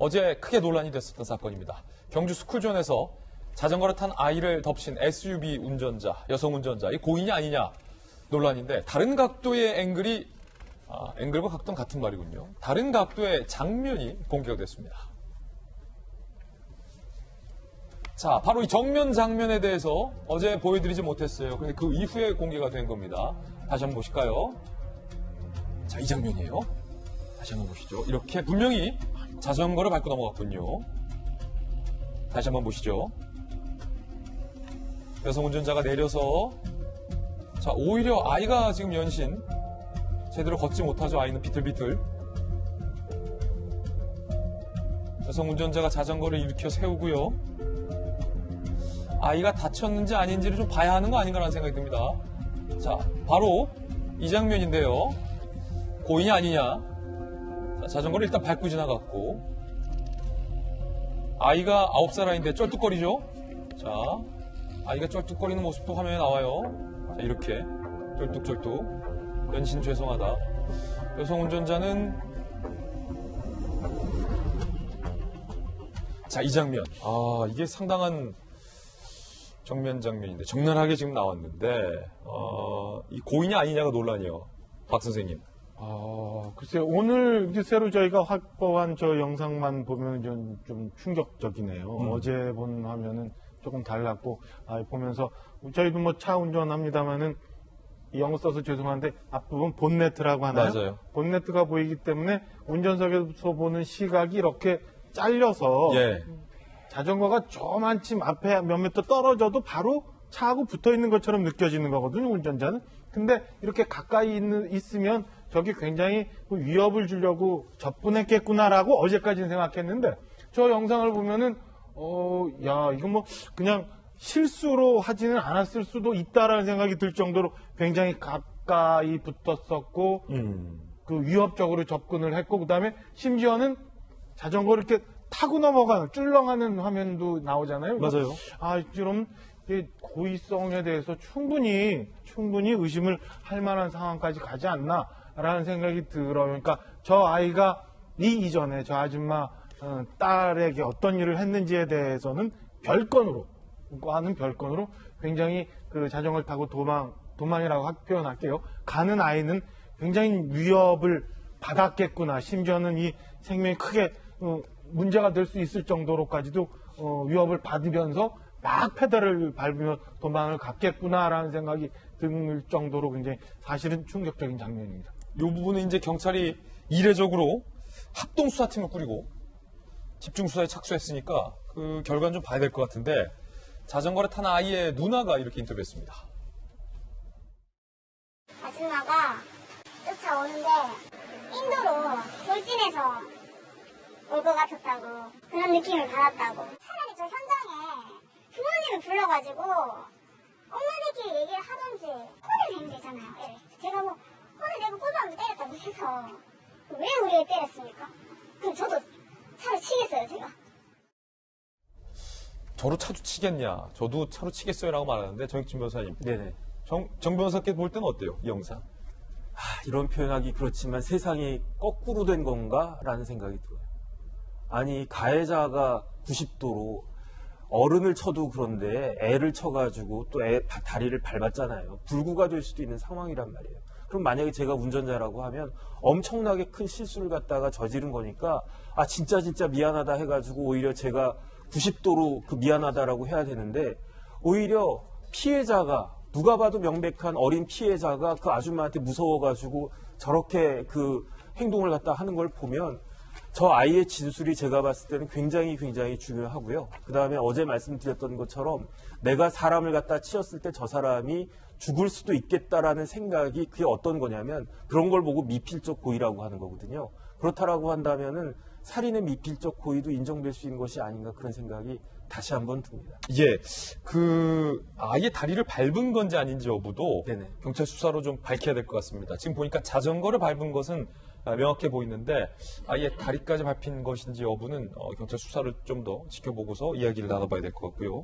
어제 크게 논란이 됐었던 사건입니다. 경주 스쿨존에서 자전거를 탄 아이를 덮친 SUV 운전자, 여성 운전자, 이 고인이 아니냐 논란인데 다른 각도의 앵글과 각도는 같은 말이군요. 다른 각도의 장면이 공개가 됐습니다. 자, 바로 이 정면 장면에 대해서 어제 보여드리지 못했어요. 근데 그 이후에 공개가 된 겁니다. 다시 한번 보실까요? 자, 이 장면이에요. 다시 한번 보시죠. 이렇게 분명히 자전거를 밟고 넘어갔군요. 다시 한번 보시죠. 여성 운전자가 내려서 자, 오히려 아이가 지금 연신 제대로 걷지 못하죠. 아이는 비틀비틀. 여성 운전자가 자전거를 일으켜 세우고요. 아이가 다쳤는지 아닌지를 좀 봐야 하는 거 아닌가라는 생각이 듭니다. 자, 바로 이 장면인데요. 고인이 아니냐. 자, 자전거를 일단 밟고 지나갔고 아이가 9살 아이인데 쩔뚝거리죠. 자, 아이가 쩔뚝거리는 모습도 화면에 나와요. 자, 이렇게 쩔뚝쩔뚝. 연신 죄송하다. 여성 운전자는 자, 이 장면. 아, 이게 상당한 정면 장면인데 적나라하게 지금 나왔는데 이 고인이 아니냐가 논란이요. 박 선생님. 글쎄요. 오늘 이제 새로 저희가 확보한 저 영상만 보면 좀 충격적이네요. 어제 본 화면은 조금 달랐고, 보면서, 저희도 뭐 차 운전합니다만은, 영어 써서 죄송한데, 앞부분 본네트라고 하나요? 맞아요. 본네트가 보이기 때문에, 운전석에서 보는 시각이 이렇게 잘려서, 예. 자전거가 저만큼 앞에 몇 미터 떨어져도 바로 차하고 붙어 있는 것처럼 느껴지는 거거든요, 운전자는. 근데 이렇게 가까이 있으면 저게 굉장히 위협을 주려고 접근했겠구나라고 어제까지는 생각했는데, 저 영상을 보면은, 이건 뭐, 그냥 실수로 하지는 않았을 수도 있다라는 생각이 들 정도로 굉장히 가까이 붙었었고, 그 위협적으로 접근을 했고, 그 다음에 심지어는 자전거를 이렇게 타고 넘어가는, 쭈렁하는 화면도 나오잖아요. 맞아요. 좀, 고의성에 대해서 충분히 의심을 할 만한 상황까지 가지 않나라는 생각이 들어요. 그러니까 저 아이가 이전에 저 아줌마 딸에게 어떤 일을 했는지에 대해서는 별건으로 굉장히 그 자전거를 타고 도망이라고 표현할게요. 가는 아이는 굉장히 위협을 받았겠구나. 심지어는 이 생명이 크게 문제가 될 수 있을 정도로까지도 위협을 받으면서 막 페달을 밟으며 도망을 갔겠구나라는 생각이 들 정도로 굉장히 사실은 충격적인 장면입니다. 이 부분은 이제 경찰이 이례적으로 합동수사팀을 꾸리고 집중수사에 착수했으니까 그 결과는 좀 봐야 될 것 같은데 자전거를 탄 아이의 누나가 이렇게 인터뷰했습니다. 아줌마가 쫓아오는데 인도로 돌진해서 올 것 같았다고 그런 느낌을 받았다고. 차라리 저 현장에 부모님을 불러가지고 엄마들끼리 얘기를 하던지 코를 내면 되잖아요. 제가 뭐 코를 내고 꼴밤을 때렸다고 해서 왜 우리를 때렸습니까? 그럼 저도 차를 치겠어요, 제가. 저로 차도 치겠냐? 저도 차로 치겠어요 라고 말하는데 정익진 변호사님. 네네. 정 변호사께 볼 때는 어때요? 이 영상. 이런 표현하기 그렇지만 세상이 거꾸로 된 건가? 라는 생각이 들어요. 아니, 가해자가 90도로 어른을 쳐도 그런데 애를 쳐가지고 또 애 다리를 밟았잖아요. 불구가 될 수도 있는 상황이란 말이에요. 그럼 만약에 제가 운전자라고 하면 엄청나게 큰 실수를 갖다가 저지른 거니까 진짜 미안하다 해가지고 오히려 제가 90도로 그 미안하다라고 해야 되는데 오히려 피해자가 누가 봐도 명백한 어린 피해자가 그 아줌마한테 무서워가지고 저렇게 그 행동을 갖다 하는 걸 보면 저 아이의 진술이 제가 봤을 때는 굉장히 중요하고요. 그 다음에 어제 말씀드렸던 것처럼 내가 사람을 갖다 치었을 때 저 사람이 죽을 수도 있겠다라는 생각이 그게 어떤 거냐면 그런 걸 보고 미필적 고의라고 하는 거거든요. 그렇다라고 한다면은 살인의 미필적 고의도 인정될 수 있는 것이 아닌가 그런 생각이 다시 한번 듭니다. 예, 그 아이의 다리를 밟은 건지 아닌지 여부도 네네. 경찰 수사로 좀 밝혀야 될 것 같습니다. 지금 보니까 자전거를 밟은 것은 명확해 보이는데 아예 다리까지 밟힌 것인지 여부는 경찰 수사를 좀 더 지켜보고서 이야기를 나눠봐야 될 것 같고요.